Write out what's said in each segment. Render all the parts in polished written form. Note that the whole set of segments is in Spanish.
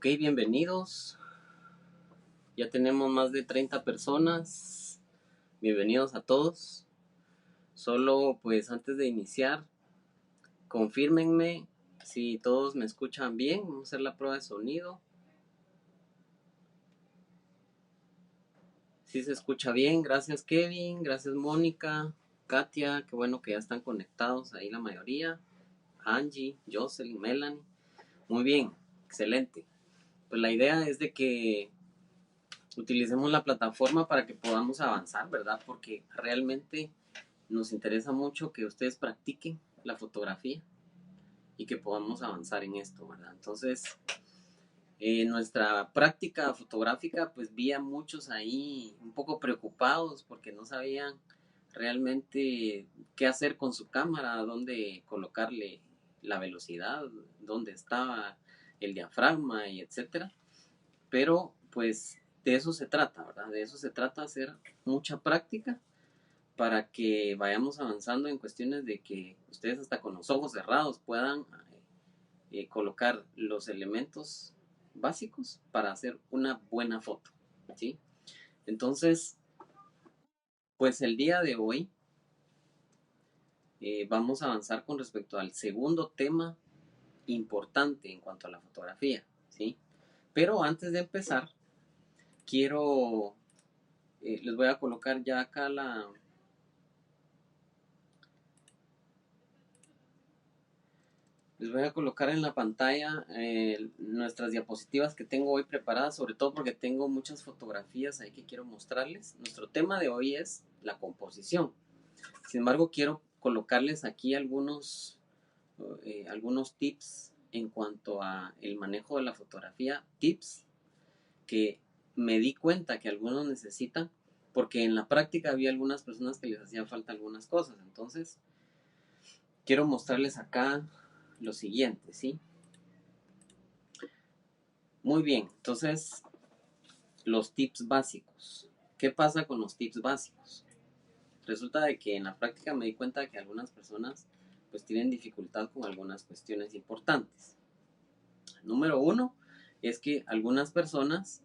Ok, bienvenidos. Ya tenemos más de 30 personas. Bienvenidos a todos. Solo pues antes de iniciar, confírmenme si todos me escuchan bien. Vamos a hacer la prueba de sonido. Si se escucha bien, gracias Kevin, gracias Mónica, Katia, qué bueno que ya están conectados ahí la mayoría. Angie, Jocelyn, Melanie. Muy bien, excelente. Pues la idea es de que utilicemos la plataforma para que podamos avanzar, ¿verdad? Porque realmente nos interesa mucho que ustedes practiquen la fotografía y que podamos avanzar en esto, ¿verdad? Entonces, nuestra práctica fotográfica, pues vi a muchos ahí un poco preocupados porque no sabían realmente qué hacer con su cámara, dónde colocarle la velocidad, dónde estaba el diafragma y etcétera. Pero pues de eso se trata, ¿verdad? De eso se trata, hacer mucha práctica para que vayamos avanzando en cuestiones de que ustedes hasta con los ojos cerrados puedan colocar los elementos básicos para hacer una buena foto, ¿sí? Entonces, pues el día de hoy vamos a avanzar con respecto al segundo tema importante en cuanto a la fotografía, ¿sí? Pero antes de empezar, quiero, les voy a colocar ya acá les voy a colocar en la pantalla nuestras diapositivas que tengo hoy preparadas, sobre todo porque tengo muchas fotografías ahí que quiero mostrarles. Nuestro tema de hoy es la composición. Sin embargo, quiero colocarles aquí algunos tips en cuanto a el manejo de la fotografía, tips que me di cuenta que algunos necesitan, porque en la práctica había algunas personas que les hacían falta algunas cosas. Entonces, quiero mostrarles acá lo siguiente, ¿sí? Muy bien, entonces los tips básicos. ¿Qué pasa con los tips básicos? Resulta de que en la práctica me di cuenta de que algunas personas pues tienen dificultad con algunas cuestiones importantes. Número uno es que algunas personas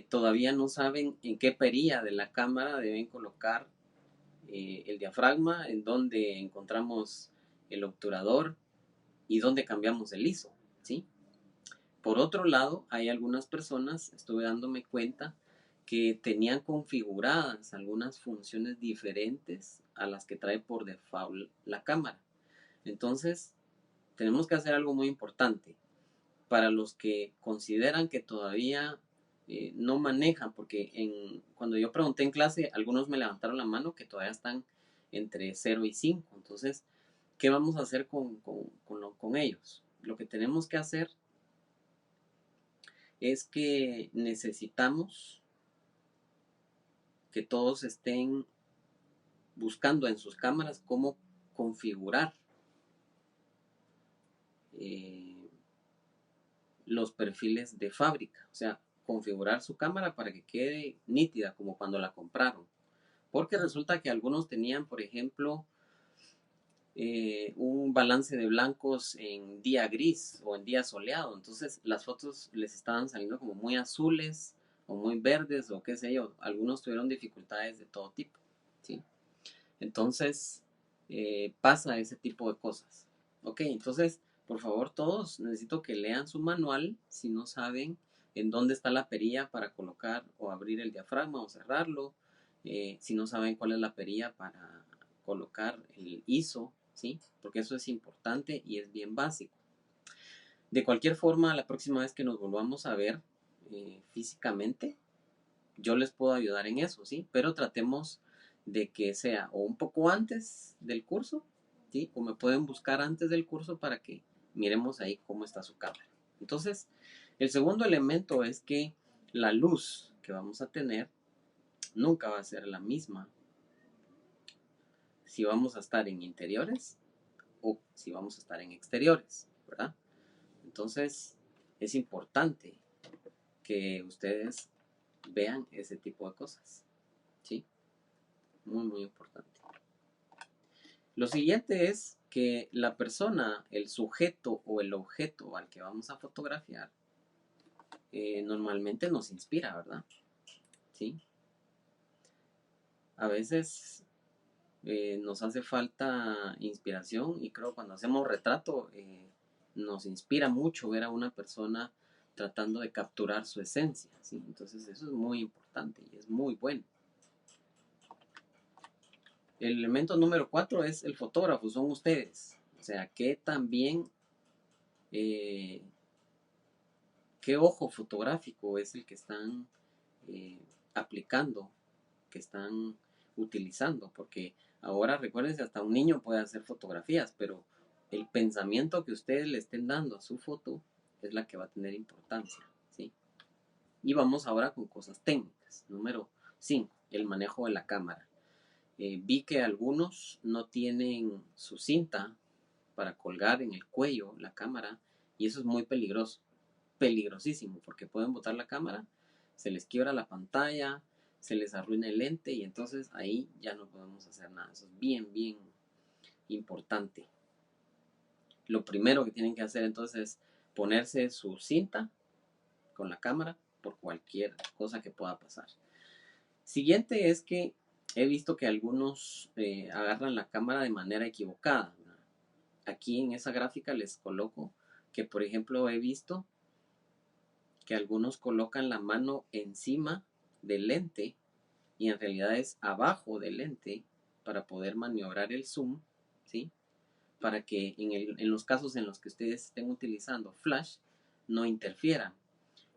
todavía no saben en qué perilla de la cámara deben colocar el diafragma, en dónde encontramos el obturador y dónde cambiamos el ISO, ¿sí? Por otro lado, hay algunas personas, estuve dándome cuenta, que tenían configuradas algunas funciones diferentes a las que trae por default la cámara. Entonces, tenemos que hacer algo muy importante. Para los que consideran que todavía no manejan, porque cuando yo pregunté en clase, algunos me levantaron la mano que todavía están entre 0 y 5. Entonces, ¿qué vamos a hacer con ellos? Lo que tenemos que hacer es que necesitamos que todos estén buscando en sus cámaras cómo configurar los perfiles de fábrica, o sea, configurar su cámara para que quede nítida como cuando la compraron. Porque resulta que algunos tenían, por ejemplo, un balance de blancos en día gris o en día soleado. Entonces las fotos les estaban saliendo como muy azules o muy verdes o qué sé yo. Algunos tuvieron dificultades de todo tipo, ¿sí? Entonces pasa ese tipo de cosas. Ok, entonces por favor todos necesito que lean su manual si no saben en dónde está la perilla para colocar o abrir el diafragma o cerrarlo. Si no saben cuál es la perilla para colocar el ISO, ¿sí? Porque eso es importante y es bien básico. De cualquier forma, la próxima vez que nos volvamos a ver físicamente, yo les puedo ayudar en eso, ¿sí? Pero tratemos de que sea o un poco antes del curso, ¿sí? O me pueden buscar antes del curso para que miremos ahí cómo está su cámara. Entonces, el segundo elemento es que la luz que vamos a tener nunca va a ser la misma si vamos a estar en interiores o si vamos a estar en exteriores, ¿verdad? Entonces, es importante que ustedes vean ese tipo de cosas, ¿sí? Muy, muy importante. Lo siguiente es que la persona, el sujeto o el objeto al que vamos a fotografiar, normalmente nos inspira, ¿verdad? ¿Sí? A veces nos hace falta inspiración y creo cuando hacemos retrato nos inspira mucho ver a una persona tratando de capturar su esencia, ¿sí? Entonces eso es muy importante y es muy bueno. El elemento número 4 es el fotógrafo, son ustedes. O sea, que también, qué ojo fotográfico es el que están aplicando, que están utilizando, porque ahora recuérdense, hasta un niño puede hacer fotografías, pero el pensamiento que ustedes le estén dando a su foto es la que va a tener importancia, ¿sí? Y vamos ahora con cosas técnicas. Número 5, el manejo de la cámara. Vi que algunos no tienen su cinta para colgar en el cuello la cámara y eso es muy peligroso, peligrosísimo, porque pueden botar la cámara, se les quiebra la pantalla, se les arruina el lente y entonces ahí ya no podemos hacer nada. Eso es bien, bien importante. Lo primero que tienen que hacer entonces es ponerse su cinta con la cámara por cualquier cosa que pueda pasar. Siguiente es que he visto que algunos agarran la cámara de manera equivocada. Aquí en esa gráfica les coloco que, por ejemplo, he visto que algunos colocan la mano encima del lente y en realidad es abajo del lente para poder maniobrar el zoom, ¿sí? Para que en los casos en los que ustedes estén utilizando flash no interfieran.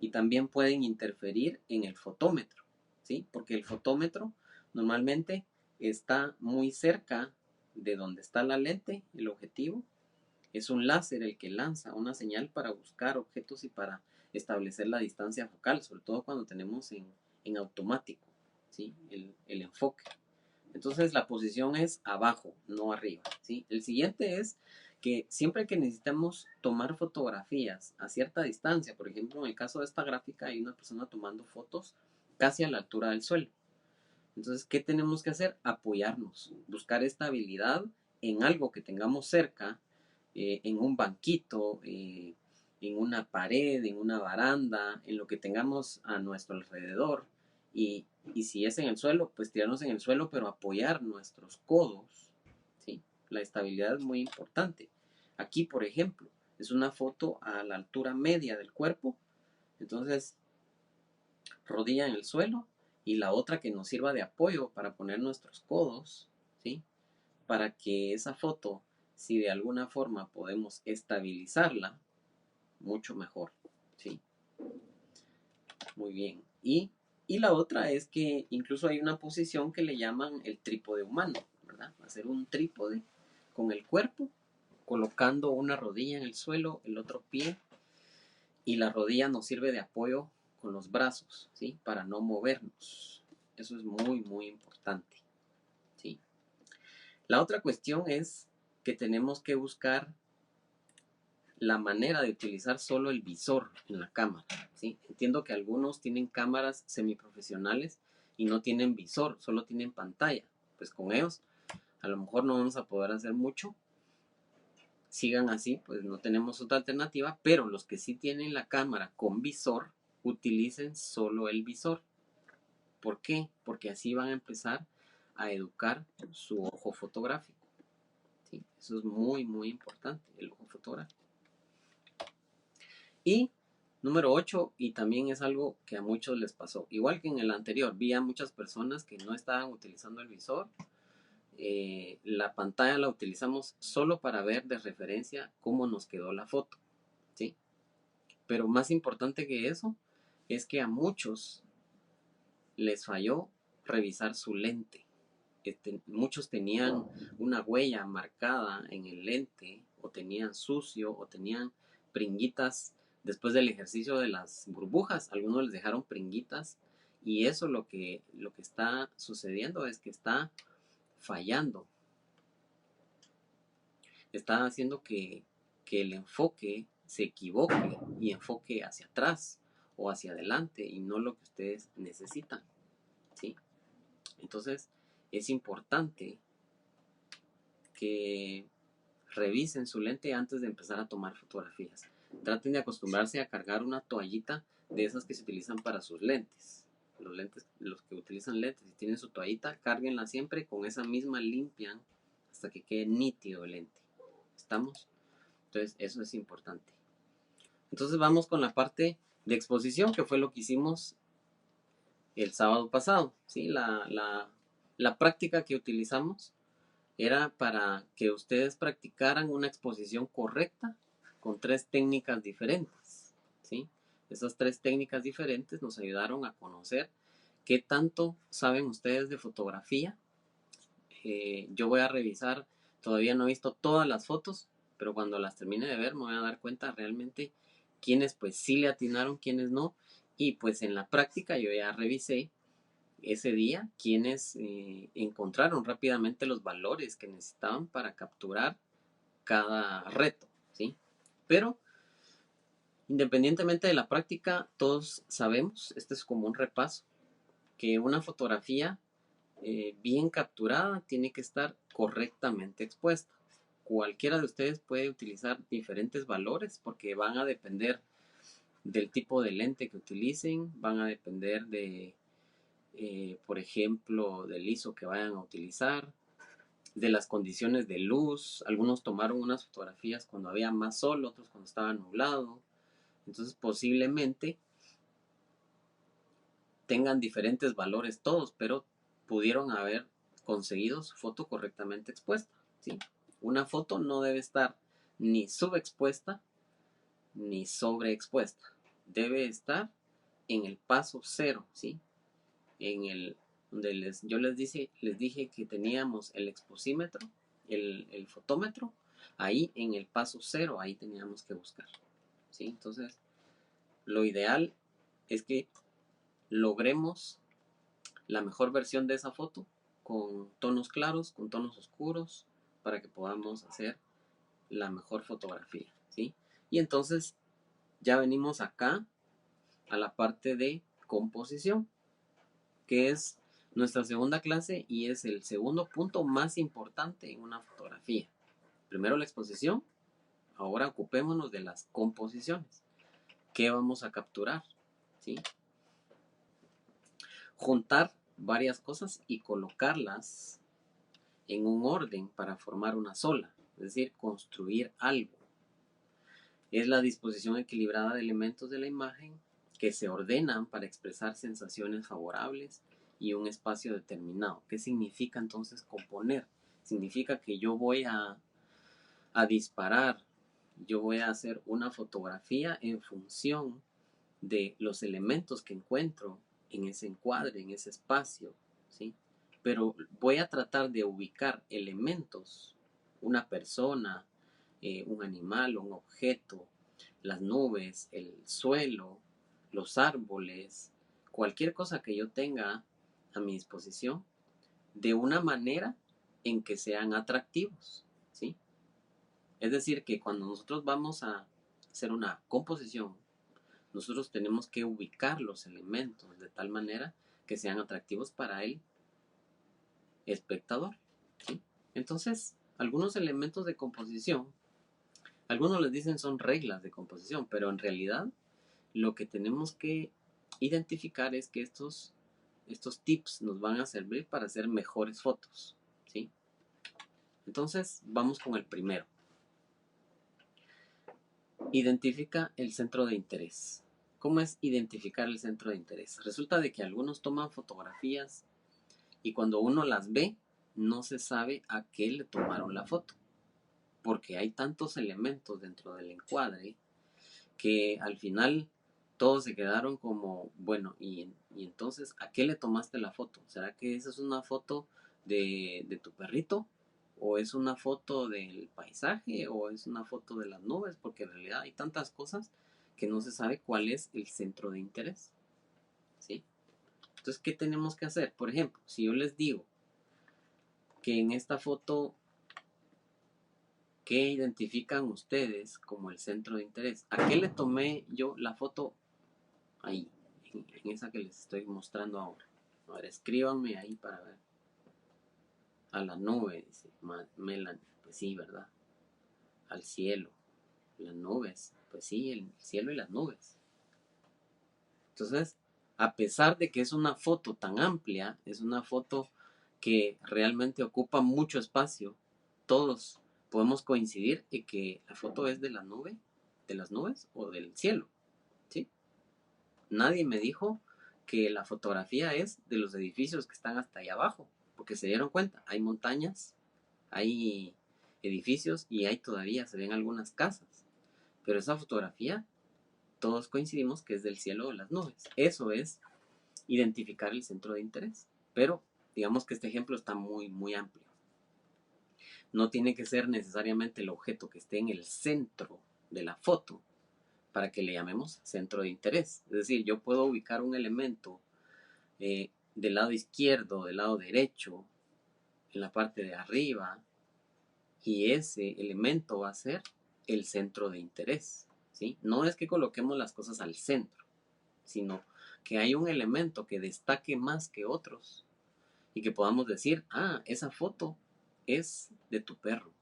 Y también pueden interferir en el fotómetro, ¿sí? Porque el fotómetro normalmente está muy cerca de donde está la lente, el objetivo. Es un láser el que lanza una señal para buscar objetos y para establecer la distancia focal, sobre todo cuando tenemos en automático, ¿sí? El enfoque. Entonces la posición es abajo, no arriba, ¿sí? El siguiente es que siempre que necesitamos tomar fotografías a cierta distancia, por ejemplo, en el caso de esta gráfica hay una persona tomando fotos casi a la altura del suelo. Entonces, ¿qué tenemos que hacer? Apoyarnos, buscar estabilidad en algo que tengamos cerca, en un banquito, en una pared, en una baranda, en lo que tengamos a nuestro alrededor. Y si es en el suelo, pues tirarnos en el suelo, pero apoyar nuestros codos, ¿sí? La estabilidad es muy importante. Aquí, por ejemplo, es una foto a la altura media del cuerpo, entonces rodilla en el suelo y la otra que nos sirva de apoyo para poner nuestros codos, ¿sí? Para que esa foto, si de alguna forma podemos estabilizarla, mucho mejor, ¿sí? Muy bien. Y la otra es que incluso hay una posición que le llaman el trípode humano, ¿verdad? Hacer un trípode con el cuerpo, colocando una rodilla en el suelo, el otro pie, y la rodilla nos sirve de apoyo con los brazos, ¿sí? Para no movernos. Eso es muy, muy importante, ¿sí? La otra cuestión es que tenemos que buscar la manera de utilizar solo el visor en la cámara, ¿sí? Entiendo que algunos tienen cámaras semiprofesionales y no tienen visor, solo tienen pantalla. Pues con ellos a lo mejor no vamos a poder hacer mucho. Sigan así, pues no tenemos otra alternativa, pero los que sí tienen la cámara con visor, utilicen solo el visor. ¿Por qué? Porque así van a empezar a educar su ojo fotográfico, ¿sí? Eso es muy, muy importante, el ojo fotográfico. Y número 8, y también es algo que a muchos les pasó, igual que en el anterior, vi a muchas personas que no estaban utilizando el visor. La pantalla la utilizamos solo para ver de referencia cómo nos quedó la foto, ¿sí? Pero más importante que eso es que a muchos les falló revisar su lente. Muchos tenían una huella marcada en el lente, o tenían sucio, o tenían pringuitas después del ejercicio de las burbujas. Algunos les dejaron pringuitas, y eso lo que está sucediendo es que está fallando. Está haciendo que el enfoque se equivoque y enfoque hacia atrás o hacia adelante y no lo que ustedes necesitan, ¿sí? Entonces es importante que revisen su lente antes de empezar a tomar fotografías. Traten de acostumbrarse a cargar una toallita de esas que se utilizan para sus lentes. Los que utilizan lentes y tienen su toallita, cárguenla siempre, con esa misma limpian hasta que quede nítido el lente. ¿Estamos? Entonces eso es importante. Entonces vamos con la parte de exposición, que fue lo que hicimos el sábado pasado. ¿Sí? La práctica que utilizamos era para que ustedes practicaran una exposición correcta con 3 técnicas diferentes. ¿Sí? Esas 3 técnicas diferentes nos ayudaron a conocer qué tanto saben ustedes de fotografía. Yo voy a revisar, todavía no he visto todas las fotos, pero cuando las termine de ver me voy a dar cuenta realmente quiénes pues sí le atinaron, quiénes no. Y pues en la práctica yo ya revisé ese día quienes encontraron rápidamente los valores que necesitaban para capturar cada reto, ¿sí? Pero independientemente de la práctica, todos sabemos, este es como un repaso, que una fotografía bien capturada tiene que estar correctamente expuesta. Cualquiera de ustedes puede utilizar diferentes valores porque van a depender del tipo de lente que utilicen, van a depender de, por ejemplo, del ISO que vayan a utilizar, de las condiciones de luz. Algunos tomaron unas fotografías cuando había más sol, otros cuando estaba nublado. Entonces posiblemente tengan diferentes valores todos, pero pudieron haber conseguido su foto correctamente expuesta, ¿sí? Una foto no debe estar ni subexpuesta ni sobreexpuesta. Debe estar en el paso cero, ¿sí? En el donde yo les dije que teníamos el exposímetro, el fotómetro, ahí en el paso cero, ahí teníamos que buscar, ¿sí? Entonces, lo ideal es que logremos la mejor versión de esa foto con tonos claros, con tonos oscuros, para que podamos hacer la mejor fotografía, ¿sí? Y entonces ya venimos acá a la parte de composición, que es nuestra segunda clase y es el segundo punto más importante en una fotografía. Primero la exposición, ahora ocupémonos de las composiciones. ¿Qué vamos a capturar? ¿Sí? Juntar varias cosas y colocarlas en un orden para formar una sola, es decir, construir algo. Es la disposición equilibrada de elementos de la imagen que se ordenan para expresar sensaciones favorables y un espacio determinado. ¿Qué significa entonces componer? Significa que yo voy a disparar, yo voy a hacer una fotografía en función de los elementos que encuentro en ese encuadre, en ese espacio, ¿sí? Pero voy a tratar de ubicar elementos, una persona, un animal, un objeto, las nubes, el suelo, los árboles, cualquier cosa que yo tenga a mi disposición, de una manera en que sean atractivos, ¿sí? Es decir, que cuando nosotros vamos a hacer una composición, nosotros tenemos que ubicar los elementos de tal manera que sean atractivos para el espectador, ¿sí? Entonces, algunos elementos de composición, algunos les dicen son reglas de composición, pero en realidad lo que tenemos que identificar es que estos tips nos van a servir para hacer mejores fotos, ¿sí? Entonces, vamos con el primero. Identifica el centro de interés. ¿Cómo es identificar el centro de interés? Resulta de que algunos toman fotografías y cuando uno las ve, no se sabe a qué le tomaron la foto, porque hay tantos elementos dentro del encuadre que al final todos se quedaron como, bueno, y entonces, ¿a qué le tomaste la foto? ¿Será que esa es una foto de tu perrito? ¿O es una foto del paisaje? ¿O es una foto de las nubes? Porque en realidad hay tantas cosas que no se sabe cuál es el centro de interés, ¿sí? Entonces, ¿qué tenemos que hacer? Por ejemplo, si yo les digo que en esta foto, ¿qué identifican ustedes como el centro de interés? ¿A qué le tomé yo la foto ahí, en esa que les estoy mostrando ahora? A ver, escríbanme ahí para ver. A la nube, dice Melanie. Pues sí, ¿verdad? Al cielo. Las nubes. Pues sí, el cielo y las nubes. Entonces, a pesar de que es una foto tan amplia, es una foto que realmente ocupa mucho espacio, todos podemos coincidir en que la foto es de la nube, de las nubes o del cielo, ¿sí? Nadie me dijo que la fotografía es de los edificios que están hasta ahí abajo, porque se dieron cuenta, hay montañas, hay edificios y hay todavía, se ven algunas casas, pero esa fotografía todos coincidimos que es del cielo o las nubes. Eso es identificar el centro de interés. Pero digamos que este ejemplo está muy, muy amplio. No tiene que ser necesariamente el objeto que esté en el centro de la foto para que le llamemos centro de interés. Es decir, yo puedo ubicar un elemento del lado izquierdo, del lado derecho, en la parte de arriba, y ese elemento va a ser el centro de interés. ¿Sí? No es que coloquemos las cosas al centro, sino que hay un elemento que destaque más que otros y que podamos decir, ah, esa foto es de tu perro,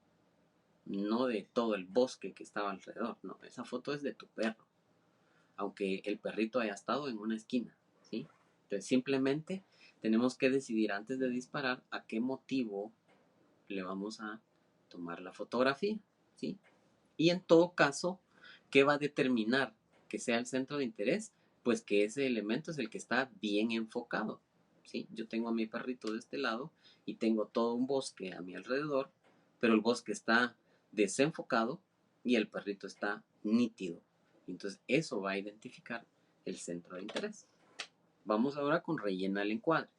no de todo el bosque que estaba alrededor, no, esa foto es de tu perro, aunque el perrito haya estado en una esquina, ¿sí? Entonces simplemente tenemos que decidir antes de disparar a qué motivo le vamos a tomar la fotografía, ¿sí? Y en todo caso, ¿qué va a determinar que sea el centro de interés? Pues que ese elemento es el que está bien enfocado, ¿sí? Yo tengo a mi perrito de este lado y tengo todo un bosque a mi alrededor, pero el bosque está desenfocado y el perrito está nítido. Entonces eso va a identificar el centro de interés. Vamos ahora con rellenar el encuadre.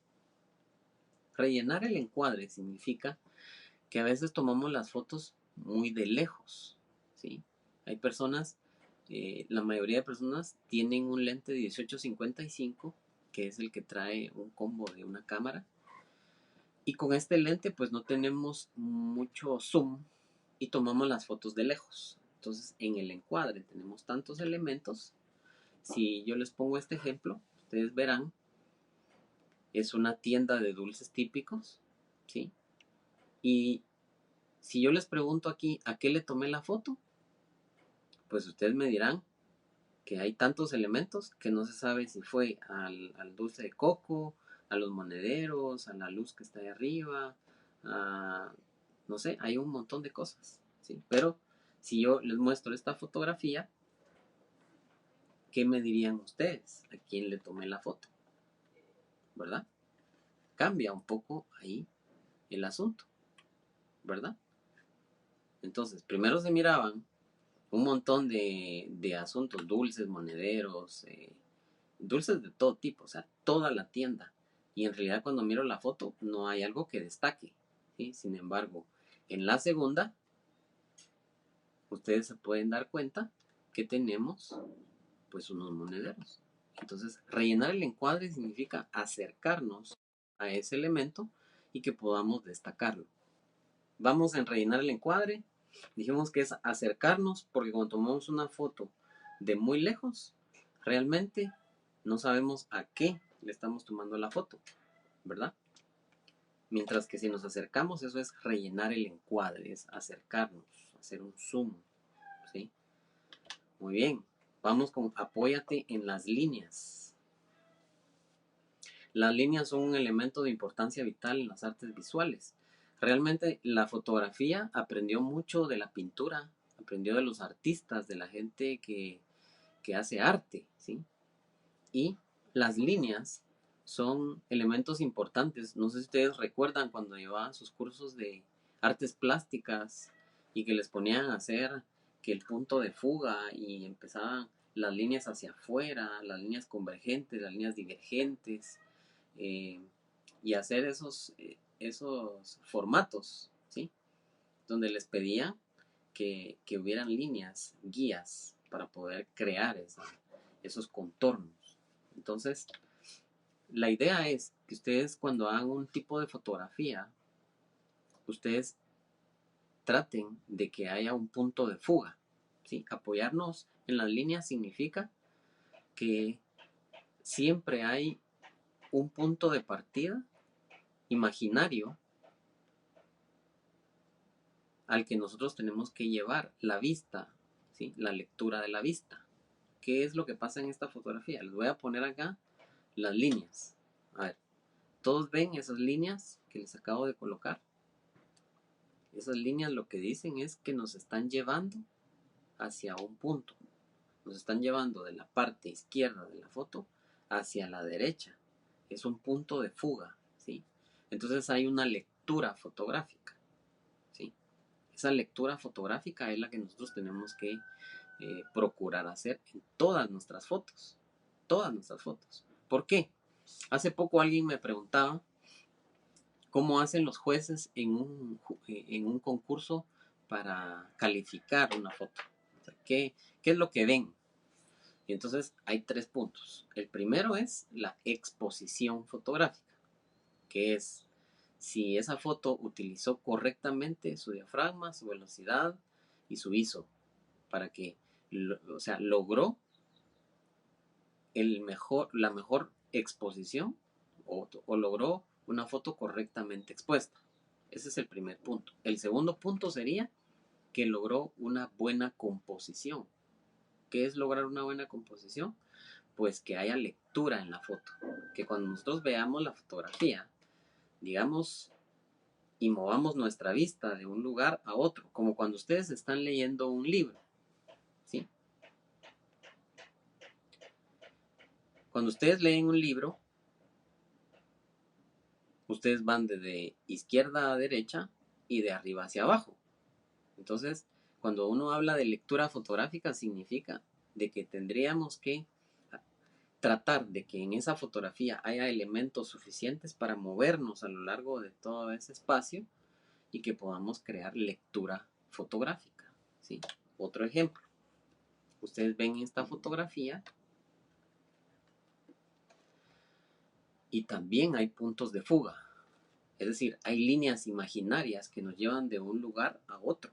Rellenar el encuadre significa que a veces tomamos las fotos muy de lejos, ¿sí? Hay personas, la mayoría de personas tienen un lente 18-55, que es el que trae un combo de una cámara, y con este lente pues no tenemos mucho zoom y tomamos las fotos de lejos. Entonces en el encuadre tenemos tantos elementos. Si yo les pongo este ejemplo, ustedes verán, es una tienda de dulces típicos, ¿sí? Y si yo les pregunto aquí a qué le tomé la foto, pues ustedes me dirán que hay tantos elementos que no se sabe si fue al dulce de coco, a los monederos, a la luz que está ahí arriba, no sé, hay un montón de cosas, ¿sí? Pero si yo les muestro esta fotografía, ¿qué me dirían ustedes? ¿A quién le tomé la foto? ¿Verdad? Cambia un poco ahí el asunto, ¿verdad? Entonces, primero se miraban un montón de asuntos, dulces, monederos, dulces de todo tipo, o sea, toda la tienda. Y en realidad cuando miro la foto no hay algo que destaque, ¿sí? Sin embargo, en la segunda, ustedes se pueden dar cuenta que tenemos pues unos monederos. Entonces, rellenar el encuadre significa acercarnos a ese elemento y que podamos destacarlo. Vamos a rellenar el encuadre. Dijimos que es acercarnos porque cuando tomamos una foto de muy lejos, realmente no sabemos a qué le estamos tomando la foto, ¿verdad? Mientras que si nos acercamos, eso es rellenar el encuadre, es acercarnos, hacer un zoom, ¿sí? Muy bien, vamos con apóyate en las líneas. Las líneas son un elemento de importancia vital en las artes visuales. Realmente la fotografía aprendió mucho de la pintura, aprendió de los artistas, de la gente que hace arte, ¿sí? Y las líneas son elementos importantes. No sé si ustedes recuerdan cuando llevaban sus cursos de artes plásticas y que les ponían a hacer que el punto de fuga y empezaban las líneas hacia afuera, las líneas convergentes, las líneas divergentes, eh, y hacer esos formatos, ¿sí? Donde les pedía que hubieran líneas, guías para poder crear esos contornos. Entonces, la idea es que ustedes cuando hagan un tipo de fotografía, ustedes traten de que haya un punto de fuga, ¿sí? Apoyarnos en las líneas significa que siempre hay un punto de partida imaginario al que nosotros tenemos que llevar la vista, ¿sí? La lectura de la vista. ¿qué es lo que pasa en esta fotografía? Les voy a poner acá las líneas. A ver, ¿todos ven esas líneas que les acabo de colocar? Esas líneas lo que dicen es que nos están llevando hacia un punto. Nos están llevando de la parte izquierda de la foto hacia la derecha. Es un punto de fuga, ¿sí? Entonces hay una lectura fotográfica, ¿sí? Esa lectura fotográfica es la que nosotros tenemos que procurar hacer en todas nuestras fotos. Todas nuestras fotos. ¿Por qué? Hace poco alguien me preguntaba cómo hacen los jueces en un concurso para calificar una foto. O sea, ¿qué es lo que ven? Y entonces hay 3 puntos. El primero es la exposición fotográfica, que es si esa foto utilizó correctamente su diafragma, su velocidad y su ISO, para que, o sea, logró la mejor exposición o logró una foto correctamente expuesta. Ese es el primer punto. El segundo punto sería que logró una buena composición. ¿Qué es lograr una buena composición? Pues que haya lectura en la foto. Que cuando nosotros veamos la fotografía, digamos, y movamos nuestra vista de un lugar a otro, como cuando ustedes están leyendo un libro, ¿sí? Cuando ustedes leen un libro, ustedes van desde izquierda a derecha y de arriba hacia abajo. Entonces, cuando uno habla de lectura fotográfica, significa de que tendríamos que tratar de que en esa fotografía haya elementos suficientes para movernos a lo largo de todo ese espacio y que podamos crear lectura fotográfica, ¿sí? Otro ejemplo. Ustedes ven esta fotografía y también hay puntos de fuga. Es decir, hay líneas imaginarias que nos llevan de un lugar a otro.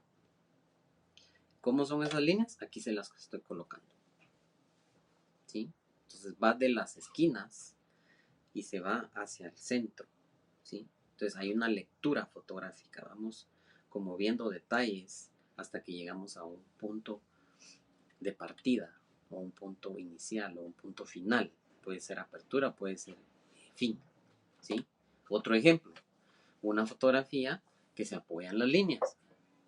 ¿Cómo son esas líneas? Aquí se las estoy colocando, ¿sí? Entonces va de las esquinas y se va hacia el centro, ¿sí? Entonces hay una lectura fotográfica. Vamos como viendo detalles hasta que llegamos a un punto de partida o un punto inicial o un punto final. Puede ser apertura, puede ser fin, ¿sí? Otro ejemplo, una fotografía que se apoya en las líneas.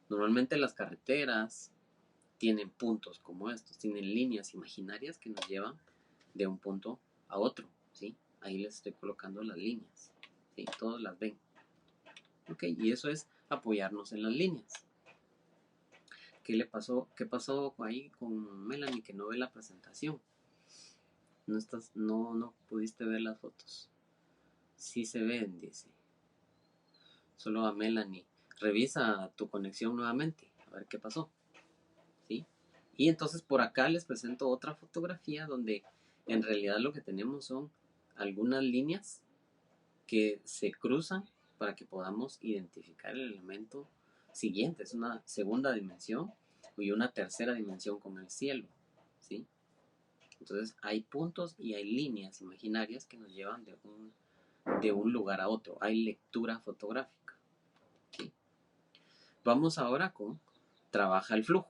Normalmente las carreteras tienen puntos como estos, tienen líneas imaginarias que nos llevan de un punto a otro, ¿sí? Ahí les estoy colocando las líneas, ¿sí? Todos las ven. Ok, y eso es apoyarnos en las líneas. ¿Qué le pasó? ¿Qué pasó ahí con Melanie que no ve la presentación? No pudiste ver las fotos. Sí se ven, dice. Solo a Melanie. Revisa tu conexión nuevamente, a ver qué pasó, ¿sí? Y entonces por acá les presento otra fotografía donde en realidad lo que tenemos son algunas líneas que se cruzan para que podamos identificar el elemento siguiente. Es una segunda dimensión y una tercera dimensión con el cielo, ¿sí? Entonces hay puntos y hay líneas imaginarias que nos llevan de un lugar a otro. Hay lectura fotográfica, ¿sí? Vamos ahora con trabaja el flujo.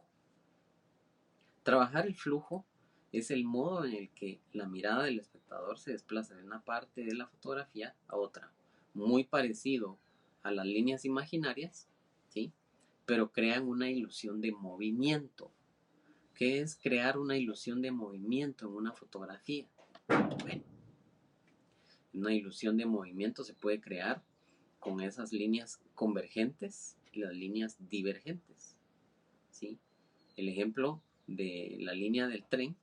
Trabajar el flujo es el modo en el que la mirada del espectador se desplaza de una parte de la fotografía a otra. Muy parecido a las líneas imaginarias, ¿sí? Pero crean una ilusión de movimiento. ¿Qué es crear una ilusión de movimiento en una fotografía? Bueno, una ilusión de movimiento se puede crear con esas líneas convergentes y las líneas divergentes, ¿sí? El ejemplo de la línea del tren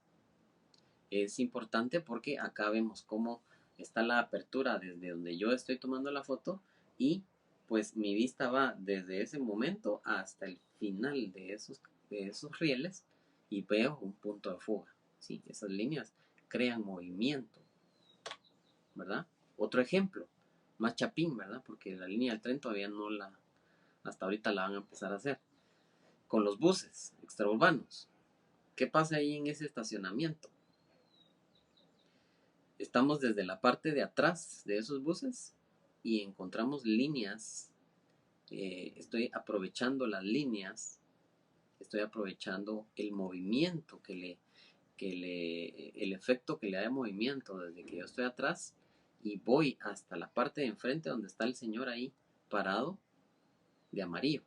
es importante porque acá vemos cómo está la apertura desde donde yo estoy tomando la foto y pues mi vista va desde ese momento hasta el final de esos rieles y veo un punto de fuga, ¿sí? Esas líneas crean movimiento, ¿verdad? Otro ejemplo, más chapín, ¿verdad? Porque la línea del tren todavía hasta ahorita la van a empezar a hacer. Con los buses extraurbanos, ¿qué pasa ahí en ese estacionamiento? Estamos desde la parte de atrás de esos buses y encontramos líneas. Estoy aprovechando las líneas, estoy aprovechando el movimiento que el efecto que le da de movimiento desde que yo estoy atrás y voy hasta la parte de enfrente donde está el señor ahí parado de amarillo,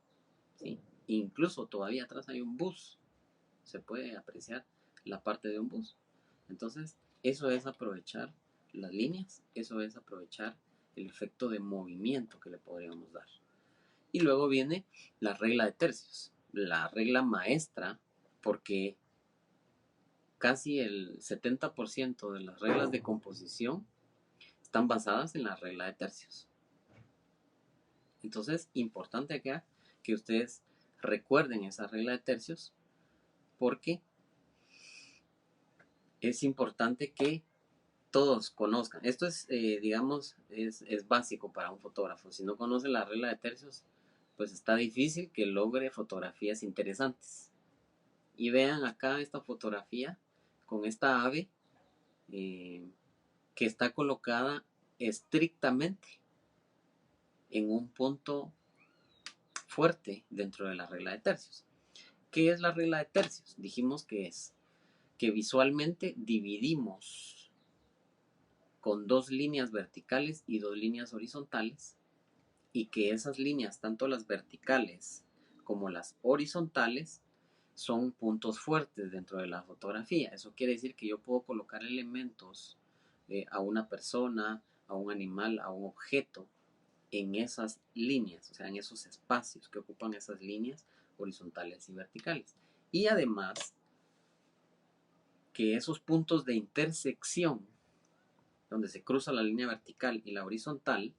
¿sí? Incluso todavía atrás hay un bus, se puede apreciar la parte de un bus. Entonces, eso es aprovechar las líneas, eso es aprovechar el efecto de movimiento que le podríamos dar. Y luego viene la regla de tercios, la regla maestra, porque casi el 70% de las reglas de composición están basadas en la regla de tercios. Entonces, importante acá que ustedes recuerden esa regla de tercios, porque es importante que todos conozcan. Esto es, digamos, es básico para un fotógrafo. Si no conoce la regla de tercios, pues está difícil que logre fotografías interesantes. Y vean acá esta fotografía con esta ave que está colocada estrictamente en un punto fuerte dentro de la regla de tercios. ¿Qué es la regla de tercios? Dijimos que es que visualmente dividimos con dos líneas verticales y dos líneas horizontales, y que esas líneas, tanto las verticales como las horizontales, son puntos fuertes dentro de la fotografía. Eso quiere decir que yo puedo colocar elementos a una persona, a un animal, a un objeto en esas líneas, o sea, en esos espacios que ocupan esas líneas horizontales y verticales. Y además, que esos puntos de intersección, donde se cruza la línea vertical y la horizontal,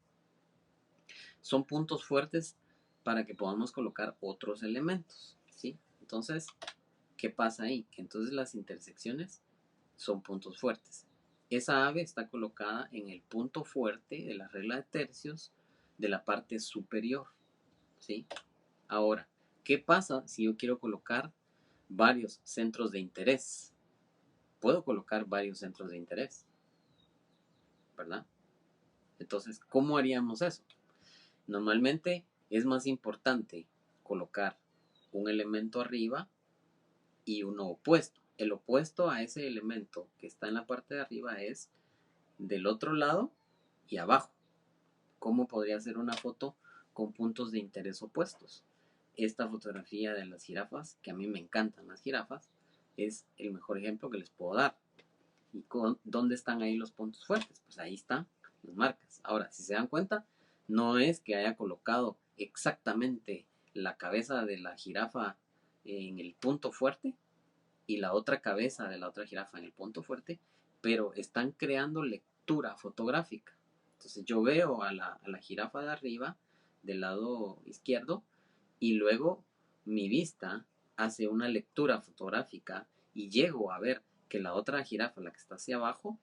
son puntos fuertes para que podamos colocar otros elementos, ¿sí? Entonces, ¿qué pasa ahí? Que entonces las intersecciones son puntos fuertes. Esa ave está colocada en el punto fuerte de la regla de tercios de la parte superior, ¿sí? Ahora, ¿qué pasa si yo quiero colocar varios centros de interés? Puedo colocar varios centros de interés, ¿verdad? Entonces, ¿cómo haríamos eso? Normalmente es más importante colocar un elemento arriba y uno opuesto. El opuesto a ese elemento que está en la parte de arriba es del otro lado y abajo. ¿Cómo podría ser una foto con puntos de interés opuestos? Esta fotografía de las jirafas, que a mí me encantan las jirafas, es el mejor ejemplo que les puedo dar. ¿Y dónde están ahí los puntos fuertes? Pues ahí están las marcas. Ahora, si se dan cuenta, no es que haya colocado exactamente la cabeza de la jirafa en el punto fuerte y la otra cabeza de la otra jirafa en el punto fuerte, pero están creando lectura fotográfica. Entonces yo veo a la jirafa de arriba, del lado izquierdo, y luego mi vista hace una lectura fotográfica y llego a ver que la otra jirafa, la que está hacia abajo,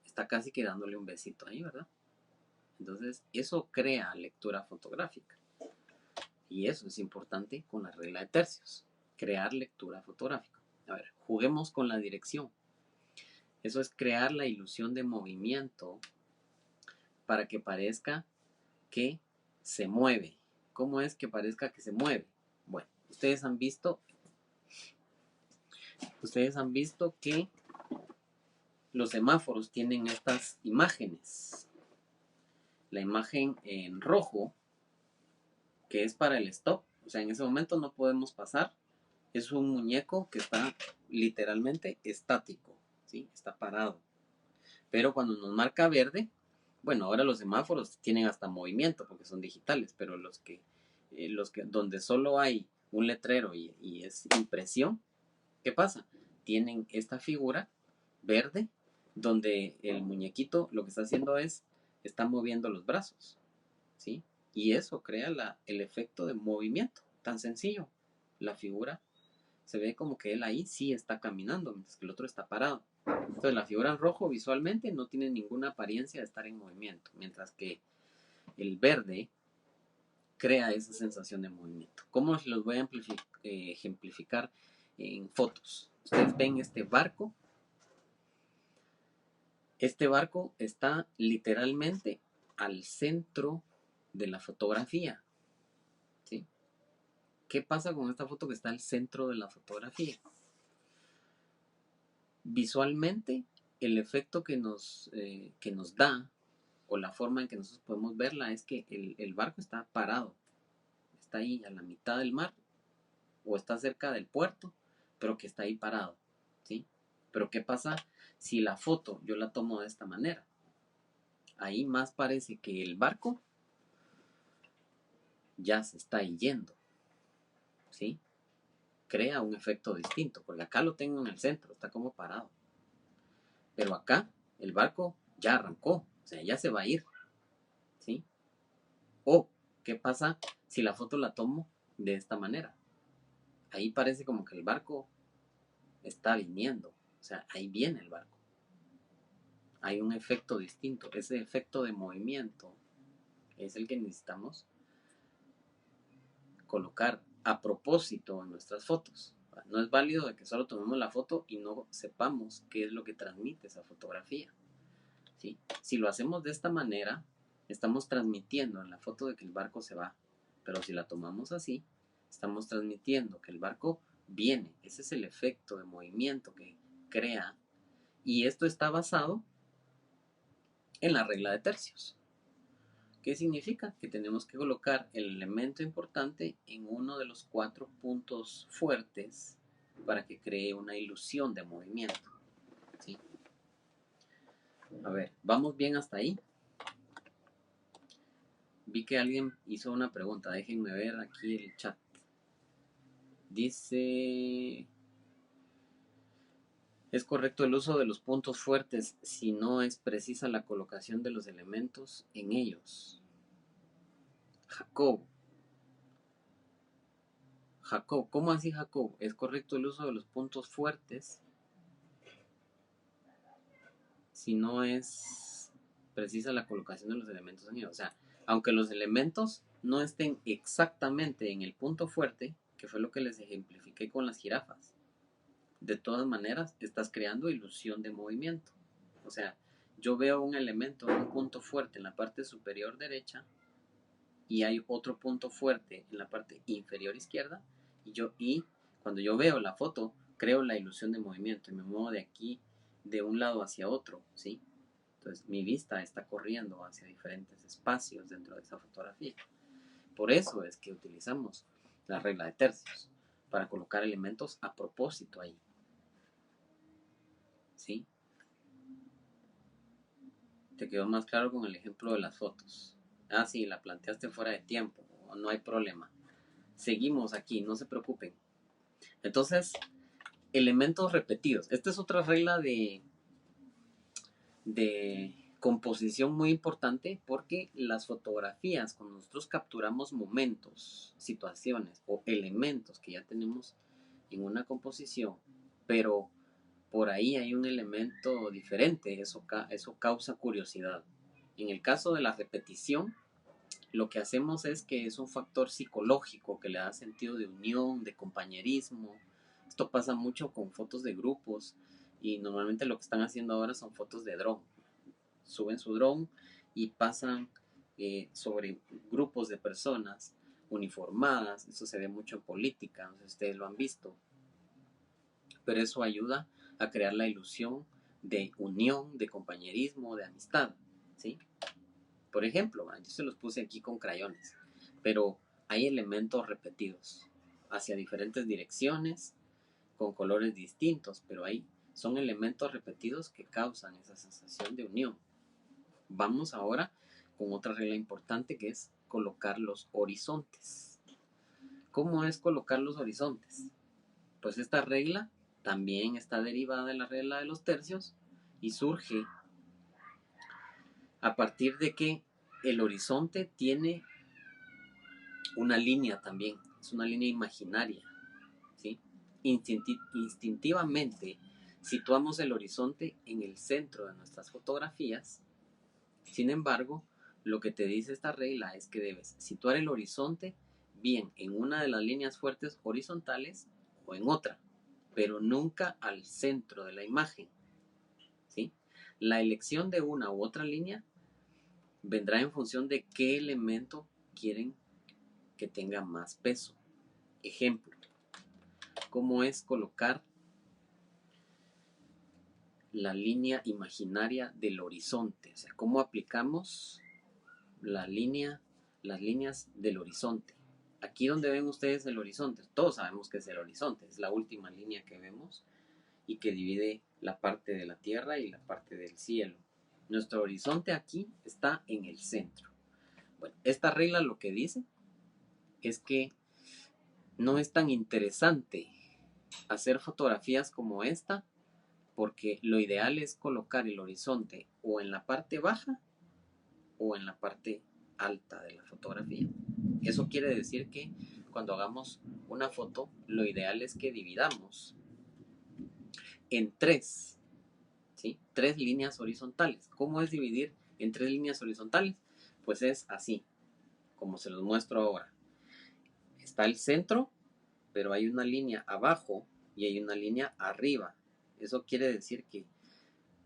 está casi que dándole un besito ahí, ¿verdad? Entonces eso crea lectura fotográfica. Y eso es importante con la regla de tercios, crear lectura fotográfica. A ver, juguemos con la dirección. Eso es crear la ilusión de movimiento para que parezca que se mueve. ¿Cómo es que parezca que se mueve? Bueno, ustedes han visto que los semáforos tienen estas imágenes. La imagen en rojo, que es para el stop, o sea, en ese momento no podemos pasar, es un muñeco que está literalmente estático, ¿sí? Está parado. Pero cuando nos marca verde, bueno, ahora los semáforos tienen hasta movimiento porque son digitales, pero los que donde solo hay un letrero y es impresión, ¿qué pasa? Tienen esta figura verde donde el muñequito lo que está haciendo es, está moviendo los brazos, ¿sí? Y eso crea el efecto de movimiento, tan sencillo. La figura se ve como que él ahí sí está caminando, mientras que el otro está parado. Entonces la figura en rojo visualmente no tiene ninguna apariencia de estar en movimiento, mientras que el verde crea esa sensación de movimiento. ¿Cómo los voy a ejemplificar en fotos? Ustedes ven este barco. Este barco está literalmente al centro de la fotografía, ¿sí? ¿Qué pasa con esta foto que está al centro de la fotografía? Visualmente, el efecto que nos da, o la forma en que nosotros podemos verla, es que el barco está parado, está ahí a la mitad del mar, o está cerca del puerto, pero que está ahí parado, ¿sí? Pero ¿qué pasa si la foto yo la tomo de esta manera? Ahí más parece que el barco ya se está yendo, ¿sí? Crea un efecto distinto, porque acá lo tengo en el centro, está como parado. Pero acá el barco ya arrancó, o sea, ya se va a ir, ¿sí? O, ¿qué pasa si la foto la tomo de esta manera? Ahí parece como que el barco está viniendo, o sea, ahí viene el barco. Hay un efecto distinto, ese efecto de movimiento es el que necesitamos colocar a propósito en nuestras fotos. No es válido de que solo tomemos la foto y no sepamos qué es lo que transmite esa fotografía, ¿sí? Si lo hacemos de esta manera, estamos transmitiendo en la foto de que el barco se va, pero si la tomamos así, estamos transmitiendo que el barco viene. Ese es el efecto de movimiento que crea, y esto está basado en la regla de tercios. ¿Qué significa? Que tenemos que colocar el elemento importante en uno de los 4 puntos fuertes para que cree una ilusión de movimiento, ¿sí? A ver, ¿vamos bien hasta ahí? Vi que alguien hizo una pregunta, déjenme ver aquí el chat. Dice, ¿es correcto el uso de los puntos fuertes si no es precisa la colocación de los elementos en ellos? Jacob, ¿cómo así, Jacob? ¿Es correcto el uso de los puntos fuertes si no es precisa la colocación de los elementos en ellos? O sea, aunque los elementos no estén exactamente en el punto fuerte, que fue lo que les ejemplifiqué con las jirafas, de todas maneras estás creando ilusión de movimiento. O sea, yo veo un elemento, un punto fuerte en la parte superior derecha y hay otro punto fuerte en la parte inferior izquierda, y cuando yo veo la foto creo la ilusión de movimiento y me muevo de aquí de un lado hacia otro, ¿sí? Entonces mi vista está corriendo hacia diferentes espacios dentro de esa fotografía. Por eso es que utilizamos la regla de tercios, para colocar elementos a propósito ahí, ¿sí? Te quedó más claro con el ejemplo de las fotos. Ah, sí, la planteaste fuera de tiempo, no hay problema. Seguimos aquí, no se preocupen. Entonces, elementos repetidos. Esta es otra regla de composición muy importante, porque las fotografías, cuando nosotros capturamos momentos, situaciones o elementos que ya tenemos en una composición, pero por ahí hay un elemento diferente, eso causa curiosidad. En el caso de la repetición, lo que hacemos es que es un factor psicológico que le da sentido de unión, de compañerismo. Esto pasa mucho con fotos de grupos, y normalmente lo que están haciendo ahora son fotos de dron. Suben su dron y pasan sobre grupos de personas uniformadas. Eso se ve mucho en política, no sé si ustedes lo han visto, pero eso ayuda a crear la ilusión de unión, de compañerismo, de amistad, ¿sí? Por ejemplo, yo se los puse aquí con crayones, pero hay elementos repetidos hacia diferentes direcciones, con colores distintos, pero ahí son elementos repetidos que causan esa sensación de unión. Vamos ahora con otra regla importante, que es colocar los horizontes. ¿Cómo es colocar los horizontes? Pues esta regla también está derivada de la regla de los tercios y surge a partir de que el horizonte tiene una línea también, es una línea imaginaria, ¿sí? Instintivamente situamos el horizonte en el centro de nuestras fotografías. Sin embargo, lo que te dice esta regla es que debes situar el horizonte bien en una de las líneas fuertes horizontales o en otra, pero nunca al centro de la imagen, ¿sí? La elección de una u otra línea vendrá en función de qué elemento quieren que tenga más peso. Ejemplo, ¿cómo es colocar la línea imaginaria del horizonte. O sea, cómo aplicamos las líneas del horizonte. Aquí donde ven ustedes el horizonte, todos sabemos que es el horizonte, es la última línea que vemos y que divide la parte de la tierra y la parte del cielo. Nuestro horizonte aquí está en el centro. Bueno, esta regla lo que dice es que no es tan interesante hacer fotografías como esta, porque lo ideal es colocar el horizonte o en la parte baja o en la parte alta de la fotografía. Eso quiere decir que cuando hagamos una foto, lo ideal es que dividamos en tres, ¿sí? 3 líneas horizontales. ¿Cómo es dividir en 3 líneas horizontales? Pues es así, como se los muestro ahora. Está el centro, pero hay una línea abajo y hay una línea arriba. Eso quiere decir que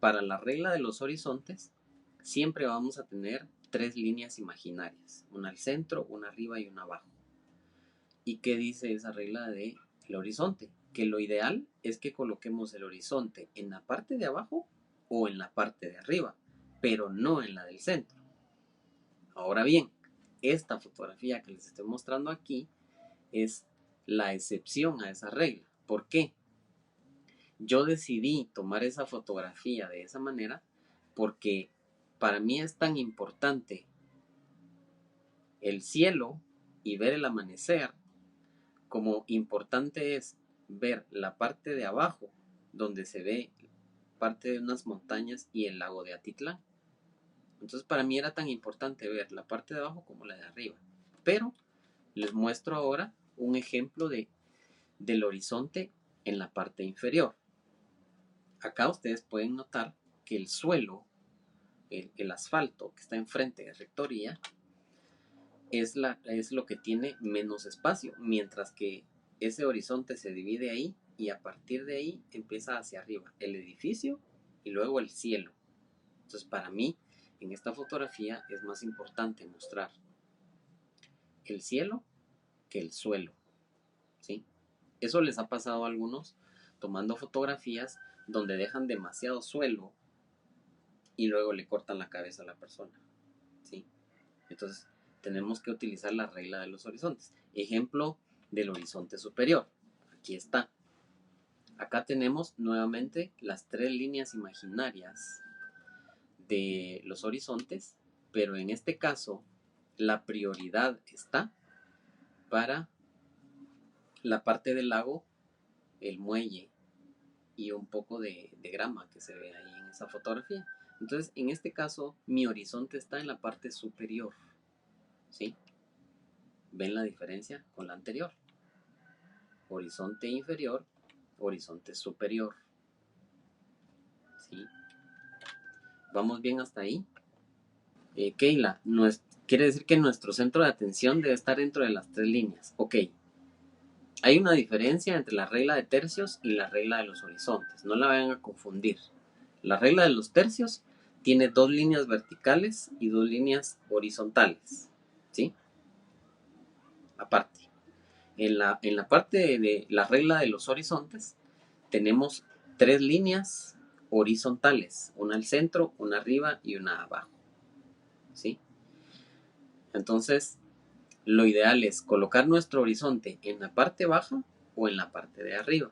para la regla de los horizontes siempre vamos a tener 3 líneas imaginarias, una al centro, una arriba y una abajo. ¿Y qué dice esa regla del horizonte? Que lo ideal es que coloquemos el horizonte en la parte de abajo o en la parte de arriba, pero no en la del centro. Ahora bien, esta fotografía que les estoy mostrando aquí es la excepción a esa regla. ¿Por qué? Yo decidí tomar esa fotografía de esa manera porque para mí es tan importante el cielo y ver el amanecer como importante es ver la parte de abajo donde se ve parte de unas montañas y el lago de Atitlán. Entonces para mí era tan importante ver la parte de abajo como la de arriba. Pero les muestro ahora un ejemplo del horizonte en la parte inferior. Acá ustedes pueden notar que el suelo, el asfalto que está enfrente de rectoría, es lo que tiene menos espacio, mientras que ese horizonte se divide ahí y a partir de ahí empieza hacia arriba el edificio y luego el cielo. Entonces para mí en esta fotografía es más importante mostrar el cielo que el suelo, ¿sí? Eso les ha pasado a algunos tomando fotografías donde dejan demasiado suelo y luego le cortan la cabeza a la persona, ¿sí? Entonces tenemos que utilizar la regla de los horizontes. Ejemplo del horizonte superior. Aquí está. Acá tenemos nuevamente las 3 líneas imaginarias de los horizontes, pero en este caso la prioridad está para la parte del lago, el muelle y un poco de grama que se ve ahí en esa fotografía. Entonces, en este caso, mi horizonte está en la parte superior, ¿sí? ¿Ven la diferencia con la anterior? Horizonte inferior, horizonte superior, ¿sí? ¿Vamos bien hasta ahí? Keila, quiere decir que nuestro centro de atención debe estar dentro de las 3 líneas. Ok. Hay una diferencia entre la regla de tercios y la regla de los horizontes. No la vayan a confundir. La regla de los tercios tiene 2 líneas verticales y 2 líneas horizontales, ¿sí? Aparte. En la parte de la regla de los horizontes tenemos 3 líneas horizontales, una al centro, una arriba y una abajo, ¿sí? Entonces, lo ideal es colocar nuestro horizonte en la parte baja o en la parte de arriba.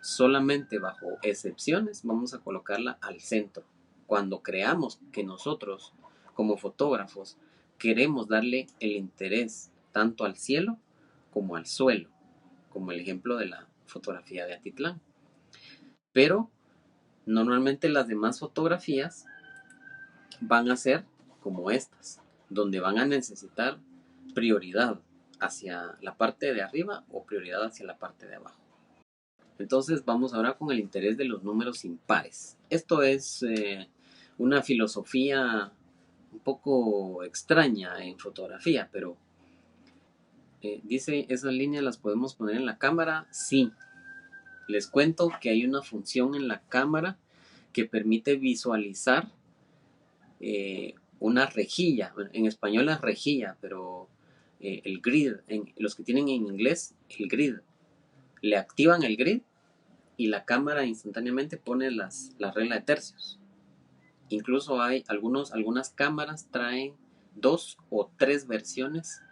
Solamente bajo excepciones vamos a colocarla al centro. Cuando creamos que nosotros, como fotógrafos, queremos darle el interés tanto al cielo como al suelo, como el ejemplo de la fotografía de Atitlán. Pero normalmente las demás fotografías van a ser como estas, donde van a necesitar prioridad hacia la parte de arriba o prioridad hacia la parte de abajo. Entonces vamos ahora con el interés de los números impares. Esto es una filosofía un poco extraña en fotografía, pero dice, ¿esas líneas las podemos poner en la cámara? Sí. Les cuento que hay una función en la cámara que permite visualizar una rejilla. En español es rejilla, pero el grid, los que tienen en inglés el grid, le activan el grid y la cámara instantáneamente pone la regla de tercios. Incluso hay algunas cámaras traen 2 o 3 versiones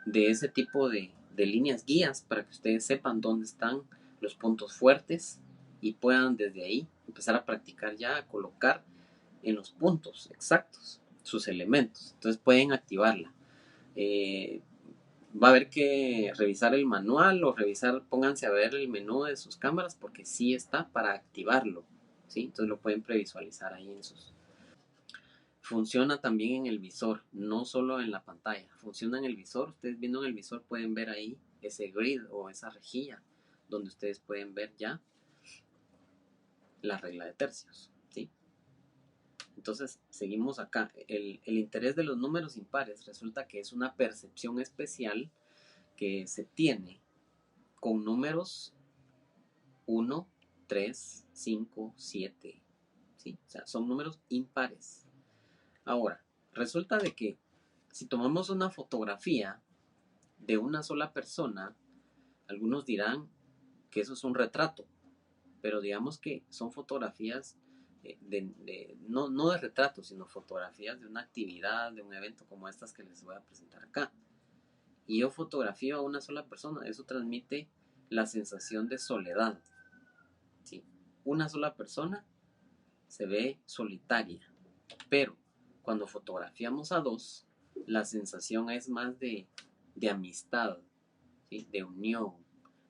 de ese tipo de líneas guías para que ustedes sepan dónde están los puntos fuertes y puedan desde ahí empezar a practicar ya, a colocar en los puntos exactos sus elementos. Entonces pueden activarla. Va a haber que revisar el manual o pónganse a ver el menú de sus cámaras porque sí está para activarlo, ¿sí? Entonces lo pueden previsualizar ahí en sus... Funciona también en el visor, no solo en la pantalla, funciona en el visor. Ustedes viendo en el visor pueden ver ahí ese grid o esa rejilla donde ustedes pueden ver ya la regla de tercios, ¿sí? Entonces seguimos acá. El interés de los números impares resulta que es una percepción especial que se tiene con números 1, 3, 5, 7, ¿sí? O sea, son números impares. Ahora, resulta de que si tomamos una fotografía de una sola persona, algunos dirán que eso es un retrato, pero digamos que son fotografías no de retrato, sino fotografías de una actividad, de un evento como estas que les voy a presentar acá. Y yo fotografío a una sola persona, eso transmite la sensación de soledad, ¿sí? Una sola persona se ve solitaria, pero cuando fotografiamos a dos, la sensación es más de amistad, ¿sí? De unión,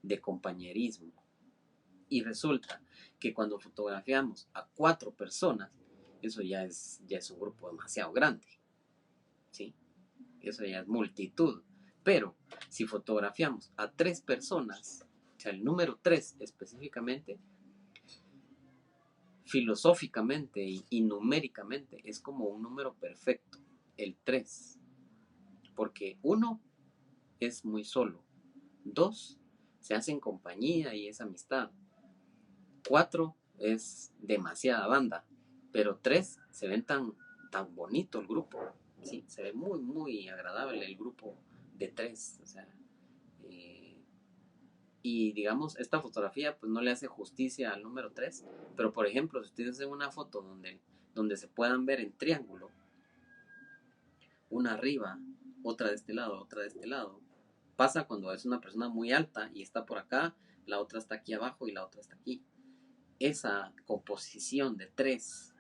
de compañerismo. Y resulta que cuando fotografiamos a 4 personas, eso ya es un grupo demasiado grande, ¿sí? Eso ya es multitud. Pero si fotografiamos a 3 personas, o sea, el número 3 específicamente, filosóficamente y numéricamente es como un número perfecto, el 3. Porque 1 es muy solo, 2 se hace en compañía y es amistad, 4 es demasiada banda, pero 3 se ven tan bonito el grupo, ¿sí? Se ve muy, muy agradable el grupo de 3, o sea, y digamos, esta fotografía pues no le hace justicia al número 3, pero por ejemplo, si ustedes hacen una foto donde se puedan ver en triángulo, una arriba, otra de este lado, otra de este lado, pasa cuando es una persona muy alta y está por acá, la otra está aquí abajo y la otra está aquí. Esa composición de 3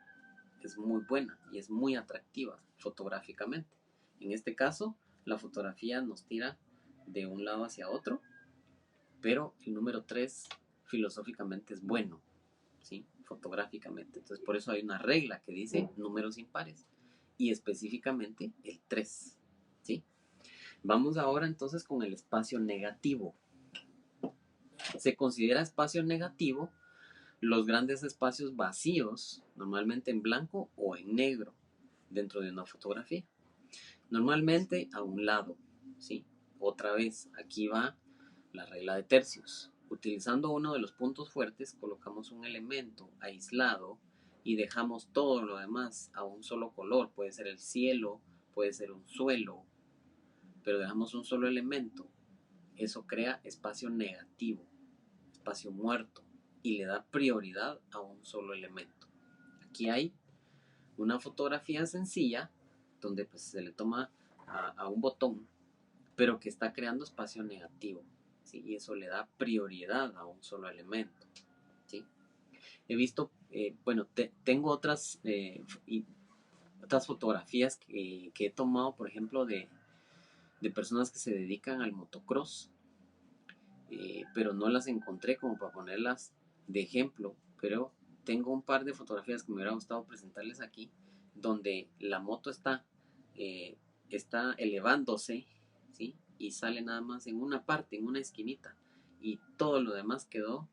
es muy buena y es muy atractiva fotográficamente. En este caso, la fotografía nos tira de un lado hacia otro, pero el número 3 filosóficamente es bueno, ¿sí? Fotográficamente. Entonces, por eso hay una regla que dice números impares y específicamente el 3, ¿sí? Vamos ahora entonces con el espacio negativo. Se considera espacio negativo los grandes espacios vacíos, normalmente en blanco o en negro, dentro de una fotografía. Normalmente a un lado, ¿sí? Otra vez, aquí va la regla de tercios. Utilizando uno de los puntos fuertes, colocamos un elemento aislado y dejamos todo lo demás a un solo color. Puede ser el cielo, puede ser un suelo, pero dejamos un solo elemento. Eso crea espacio negativo, espacio muerto, y le da prioridad a un solo elemento. Aquí hay una fotografía sencilla donde pues, se le toma a un botón, pero que está creando espacio negativo, ¿sí? Y eso le da prioridad a un solo elemento, ¿sí? He visto, bueno, tengo otras fotografías que he tomado, por ejemplo, de personas que se dedican al motocross, pero no las encontré como para ponerlas de ejemplo, pero tengo un par de fotografías que me hubiera gustado presentarles aquí, donde la moto está elevándose, ¿sí? Y sale nada más en una parte, en una esquinita, y todo lo demás quedó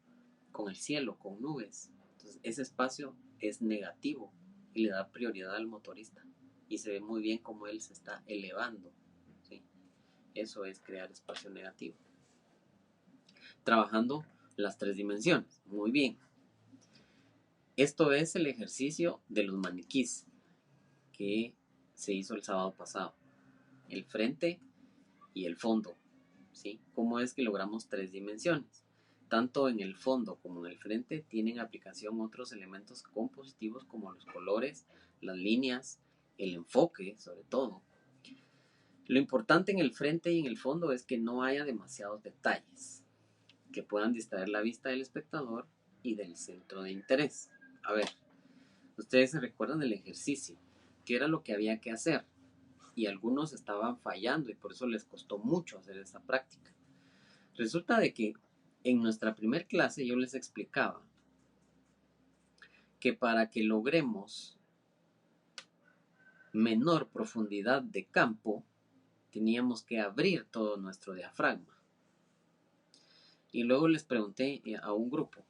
con el cielo, con nubes. Entonces ese espacio es negativo y le da prioridad al motorista, y se ve muy bien cómo él se está elevando, ¿sí? Eso es crear espacio negativo. Trabajando las 3 dimensiones. Muy bien. Esto es el ejercicio de los maniquís que se hizo el sábado pasado. El frente y el fondo, ¿sí? ¿Cómo es que logramos 3 dimensiones? tanto en el fondo como en el frente tienen aplicación otros elementos compositivos como los colores, las líneas, el enfoque sobre todo. Lo importante en el frente y en el fondo es que no haya demasiados detalles que puedan distraer la vista del espectador y del centro de interés. A ver, ustedes se recuerdan del ejercicio, qué era lo que había que hacer, y algunos estaban fallando y por eso les costó mucho hacer esta práctica. Resulta de que en nuestra primer clase yo les explicaba que para que logremos menor profundidad de campo teníamos que abrir todo nuestro diafragma. Y luego les pregunté a un grupo,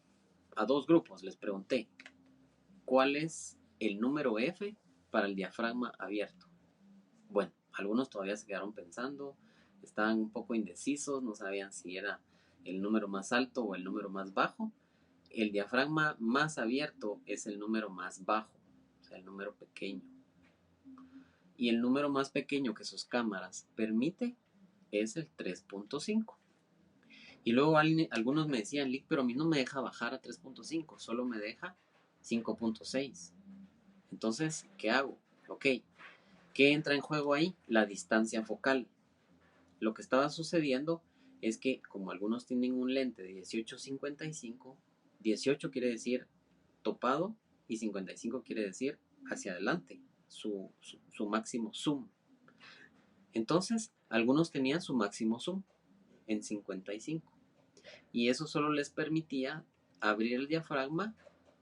a dos grupos, les pregunté cuál es el número F para el diafragma abierto. Bueno, algunos todavía se quedaron pensando, estaban un poco indecisos, no sabían si era el número más alto o el número más bajo. El diafragma más abierto es el número más bajo, o sea, el número pequeño. Y el número más pequeño que sus cámaras permite es el 3.5. Y luego algunos me decían, Lick, pero a mí no me deja bajar a 3.5, solo me deja 5.6. Entonces, ¿qué hago? Ok, ¿qué entra en juego ahí? La distancia focal. Lo que estaba sucediendo es que como algunos tienen un lente de 18-55, 18 quiere decir topado y 55 quiere decir hacia adelante, su máximo zoom. Entonces, algunos tenían su máximo zoom en 55 y eso solo les permitía abrir el diafragma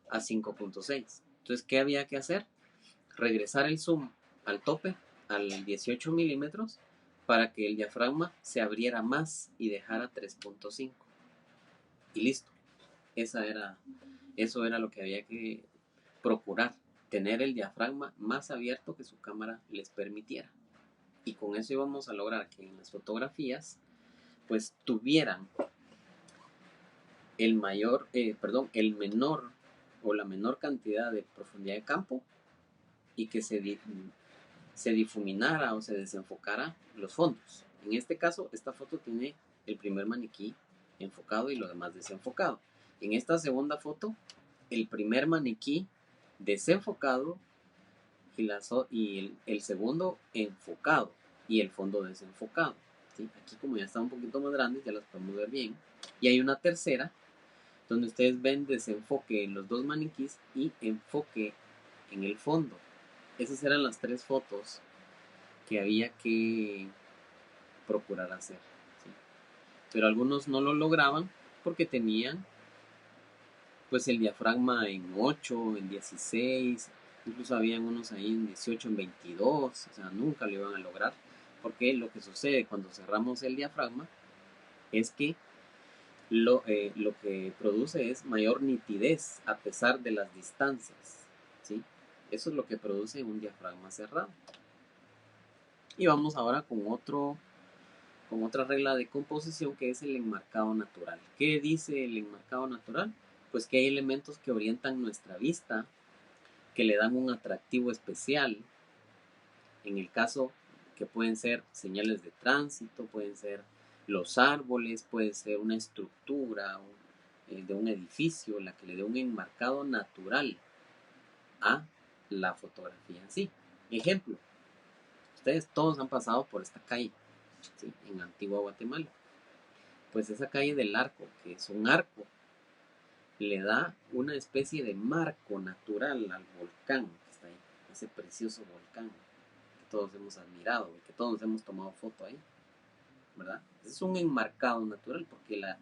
a 5.6. Entonces, ¿qué había que hacer? Regresar el zoom al tope, al 18 milímetros, para que el diafragma se abriera más y dejara 3.5. Y listo. Eso era lo que había que procurar, tener el diafragma más abierto que su cámara les permitiera. Y con eso íbamos a lograr que en las fotografías pues tuvieran el menor o la menor cantidad de profundidad de campo y que se difuminara o se desenfocara los fondos. En este caso, esta foto tiene el primer maniquí enfocado y lo demás desenfocado. En esta segunda foto, el primer maniquí desenfocado y el segundo enfocado y el fondo desenfocado. ¿Sí? Aquí como ya está un poquito más grande, ya las podemos ver bien. Y hay una tercera donde ustedes ven desenfoque en los dos maniquís y enfoque en el fondo. Esas eran las tres fotos que había que procurar hacer. ¿Sí? Pero algunos no lo lograban porque tenían pues el diafragma en 8, en 16, incluso habían unos ahí en 18, en 22, o sea, nunca lo iban a lograr, porque lo que sucede cuando cerramos el diafragma es que lo que produce es mayor nitidez a pesar de las distancias, ¿sí? Eso es lo que produce un diafragma cerrado. Y vamos ahora con otra regla de composición que es el enmarcado natural. ¿Qué dice el enmarcado natural? Pues que hay elementos que orientan nuestra vista, que le dan un atractivo especial. En el caso que pueden ser señales de tránsito, pueden ser los árboles, puede ser una estructura de un edificio, la que le dé un enmarcado natural a la fotografía en sí. Ejemplo, ustedes todos han pasado por esta calle, ¿sí? En Antigua Guatemala. Pues esa calle del arco, que es un arco, le da una especie de marco natural al volcán que está ahí, ese precioso volcán que todos hemos admirado y que todos hemos tomado foto ahí, ¿verdad? Es un enmarcado natural porque la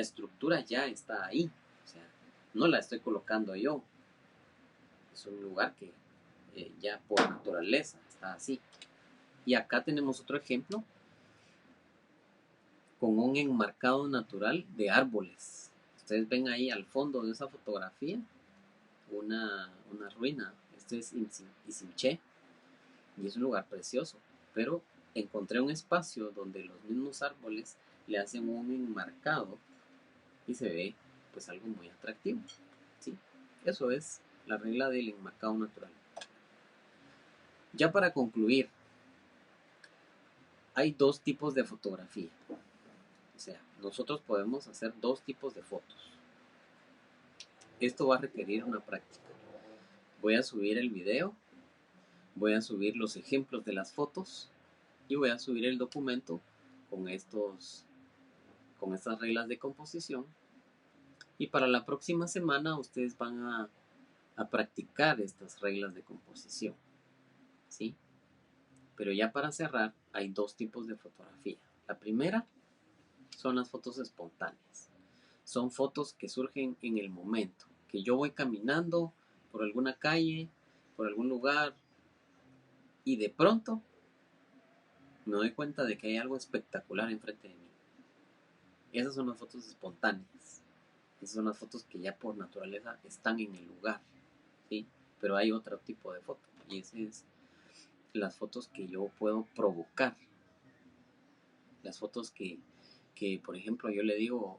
estructura ya está ahí, o sea, no la estoy colocando yo, es un lugar que ya por naturaleza está así. Y acá tenemos otro ejemplo con un enmarcado natural de árboles. Ustedes ven ahí al fondo de esa fotografía una ruina. Este es Isimché y es un lugar precioso, pero encontré un espacio donde los mismos árboles le hacen un enmarcado y se ve pues algo muy atractivo, ¿sí? Eso es la regla del enmarcado natural. Ya para concluir, hay dos tipos de fotografía. O sea, nosotros podemos hacer dos tipos de fotos. Esto va a requerir una práctica. Voy a subir el video, voy a subir los ejemplos de las fotos y voy a subir el documento con estas reglas de composición. Y para la próxima semana ustedes van a practicar estas reglas de composición, ¿sí? Pero ya para cerrar, hay dos tipos de fotografía. La primera son las fotos espontáneas. Son fotos que surgen en el momento, que yo voy caminando por alguna calle, por algún lugar, y de pronto me doy cuenta de que hay algo espectacular enfrente de mí. Esas son las fotos espontáneas. Esas son las fotos que ya por naturaleza están en el lugar, ¿sí? Pero hay otro tipo de foto, y ese es las fotos que yo puedo provocar. Las fotos que por ejemplo, yo le digo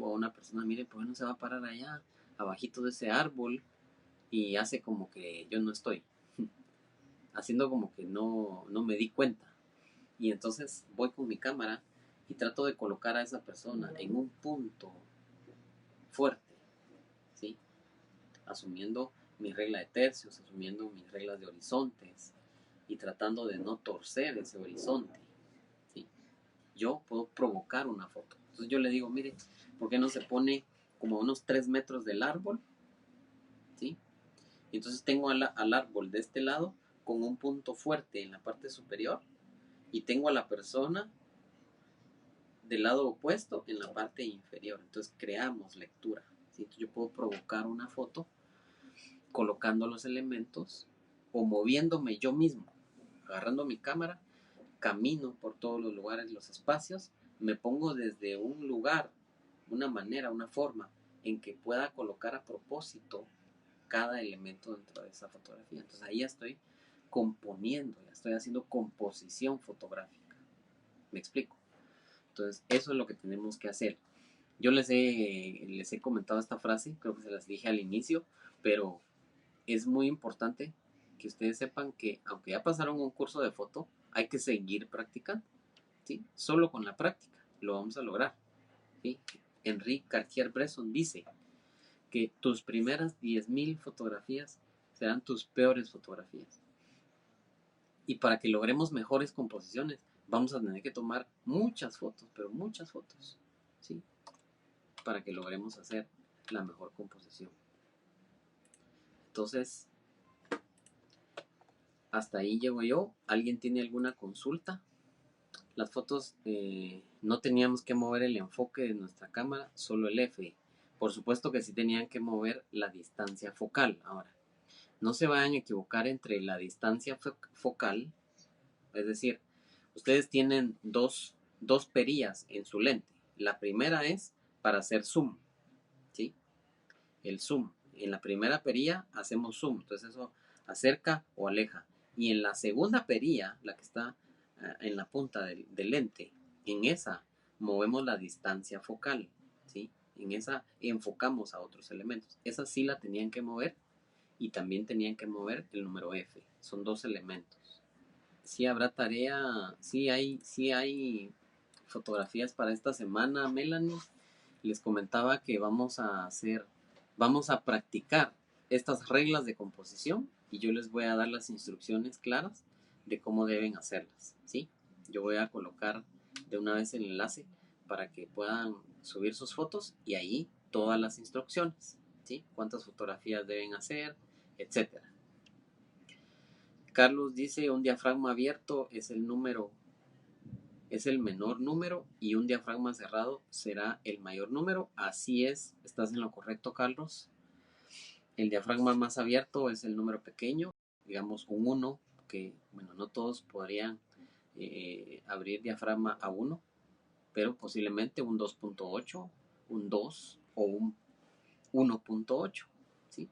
a una persona, mire, ¿por qué no se va a parar allá, abajito de ese árbol, y hace como que yo no estoy? Haciendo como que no me di cuenta. Y entonces voy con mi cámara y trato de colocar a esa persona en un punto fuerte, ¿sí? Asumiendo mi regla de tercios, asumiendo mis reglas de horizontes y tratando de no torcer ese horizonte, ¿sí? Yo puedo provocar una foto. Entonces yo le digo, mire, ¿por qué no se pone como a unos 3 metros del árbol? ¿Sí? Y entonces tengo al árbol de este lado con un punto fuerte en la parte superior y tengo a la persona del lado opuesto en la parte inferior. Entonces creamos lectura, ¿sí? Entonces yo puedo provocar una foto colocando los elementos o moviéndome yo mismo, agarrando mi cámara, camino por todos los lugares, los espacios, me pongo desde un lugar, una manera, una forma en que pueda colocar a propósito cada elemento dentro de esa fotografía. Entonces ahí ya estoy componiendo, ya estoy haciendo composición fotográfica. ¿Me explico? Entonces eso es lo que tenemos que hacer. Yo les he comentado esta frase, creo que se las dije al inicio, pero es muy importante que ustedes sepan que aunque ya pasaron un curso de foto, hay que seguir practicando, ¿sí? Solo con la práctica lo vamos a lograr, ¿sí? Henri Cartier-Bresson dice que tus primeras 10,000 fotografías serán tus peores fotografías. Y para que logremos mejores composiciones, vamos a tener que tomar muchas fotos, pero muchas fotos, ¿sí? Para que logremos hacer la mejor composición. Entonces, hasta ahí llego yo. ¿Alguien tiene alguna consulta? Las fotos no teníamos que mover el enfoque de nuestra cámara, solo el F. Por supuesto que sí tenían que mover la distancia focal. Ahora, no se vayan a equivocar entre la distancia focal, es decir, ustedes tienen dos perillas en su lente. La primera es para hacer zoom, ¿sí? El zoom. En la primera perilla hacemos zoom, entonces eso acerca o aleja. Y en la segunda perilla, la que está en la punta del lente, en esa movemos la distancia focal, ¿sí? En esa enfocamos a otros elementos. Esa sí la tenían que mover y también tenían que mover el número F. Son dos elementos. Sí habrá tarea, sí hay fotografías para esta semana, Melanie. Les comentaba que vamos a practicar estas reglas de composición y yo les voy a dar las instrucciones claras de cómo deben hacerlas, ¿sí? Yo voy a colocar de una vez el enlace para que puedan subir sus fotos y ahí todas las instrucciones, ¿sí? Cuántas fotografías deben hacer, etcétera. Carlos dice, un diafragma abierto es el menor número y un diafragma cerrado será el mayor número. Así es, estás en lo correcto, Carlos. El diafragma más abierto es el número pequeño, digamos un 1, que bueno, no todos podrían abrir diafragma a 1, pero posiblemente un 2.8, un 2 o un 1.8, ¿sí?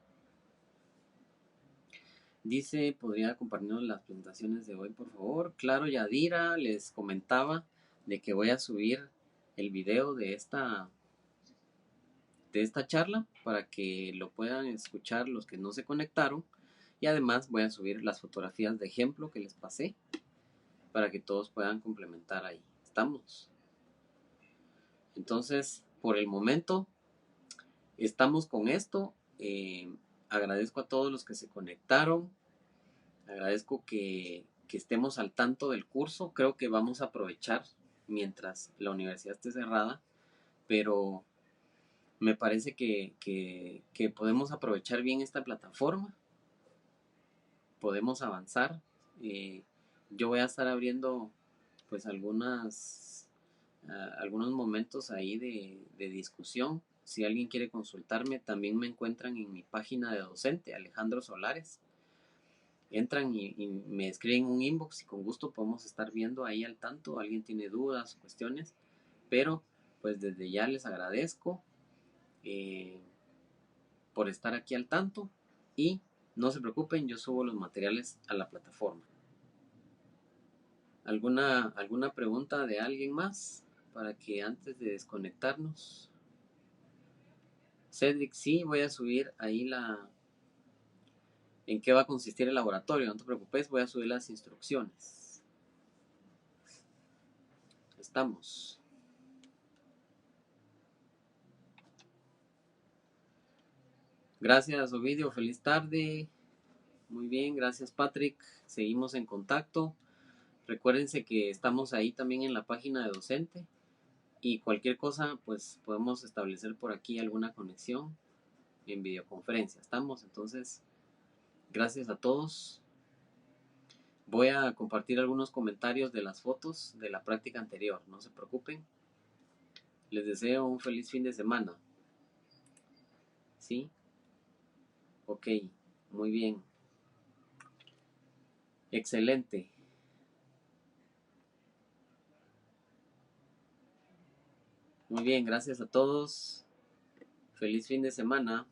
Dice, ¿podría compartirnos las presentaciones de hoy, por favor? Claro, Yadira, les comentaba de que voy a subir el video de esta charla para que lo puedan escuchar los que no se conectaron. Y además voy a subir las fotografías de ejemplo que les pasé para que todos puedan complementar ahí. ¿Estamos? Entonces, por el momento, estamos con esto. Agradezco a todos los que se conectaron. Agradezco que estemos al tanto del curso. Creo que vamos a aprovechar mientras la universidad esté cerrada, pero me parece que podemos aprovechar bien esta plataforma, podemos avanzar. Yo voy a estar abriendo pues algunos momentos ahí de discusión. Si alguien quiere consultarme, también me encuentran en mi página de docente, Alejandro Solares. Entran y me escriben un inbox y con gusto podemos estar viendo ahí al tanto. Alguien tiene dudas o cuestiones, pero pues desde ya les agradezco por estar aquí al tanto y no se preocupen, yo subo los materiales a la plataforma. ¿Alguna pregunta de alguien más para que antes de desconectarnos? Cedric, sí, voy a subir ahí en qué va a consistir el laboratorio, no te preocupes, voy a subir las instrucciones. Estamos. Gracias, Ovidio, feliz tarde. Muy bien, gracias, Patrick. Seguimos en contacto. Recuérdense que estamos ahí también en la página de docente y cualquier cosa, pues podemos establecer por aquí alguna conexión en videoconferencia. Estamos, entonces, gracias a todos. Voy a compartir algunos comentarios de las fotos de la práctica anterior, no se preocupen. Les deseo un feliz fin de semana. ¿Sí? Ok, muy bien. Excelente. Muy bien, gracias a todos. Feliz fin de semana.